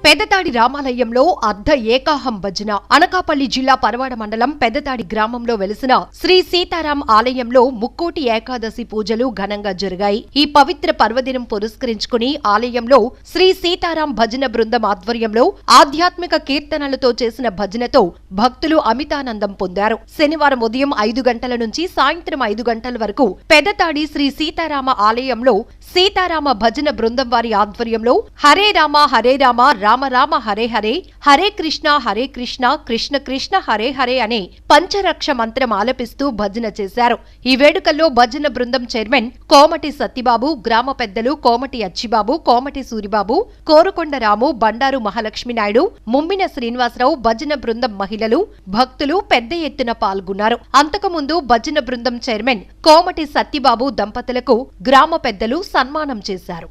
పెదతాడి రామాలయంలో అర్ధ ఏకాహం భజన. అనకాపల్లి జిల్లా పరవాడ మండలం పెదతాడి గ్రామంలో వెలిసిన శ్రీ సీతారాం ఆలయంలో ముక్కోటి ఏకాదశి పూజలు ఘనంగా జరిగాయి. ఈ పవిత్ర పర్వదినం పురస్కరించుకుని ఆలయంలో శ్రీ సీతారాం భజన బృందం ఆధ్వర్యంలో ఆధ్యాత్మిక కీర్తనలతో చేసిన భజనతో భక్తులు అమితానందం పొందారు. శనివారం ఉదయం 5 గంటల నుంచి సాయంత్రం 5 గంటల వరకు పెదతాడి శ్రీ సీతారామ ఆలయంలో సీతారామ భజన బృందం వారి ఆధ్వర్యంలో హరే రామ రామ రామ హరే హరే, హరే కృష్ణ కృష్ణ కృష్ణ హరే హరే అనే పంచరక్ష మంత్రం ఆలపిస్తూ భజన చేశారు. ఈ వేడుకల్లో భజన బృందం చైర్మన్ కోమటి సత్తిబాబు, గ్రామ పెద్దలు కోమటి అచ్చిబాబు, కోమటి సూరిబాబు, కోరుకొండ రాము, బండారు మహాలక్ష్మి నాయుడు, ముమ్మిన శ్రీనివాసరావు, భజన బృందం మహిళలు, భక్తులు పెద్ద ఎత్తున పాల్గొన్నారు. అంతకుముందు భజన బృందం చైర్మన్ కోమటి సత్తిబాబు దంపతులకు గ్రామ పెద్దలు సన్మానం చేశారు.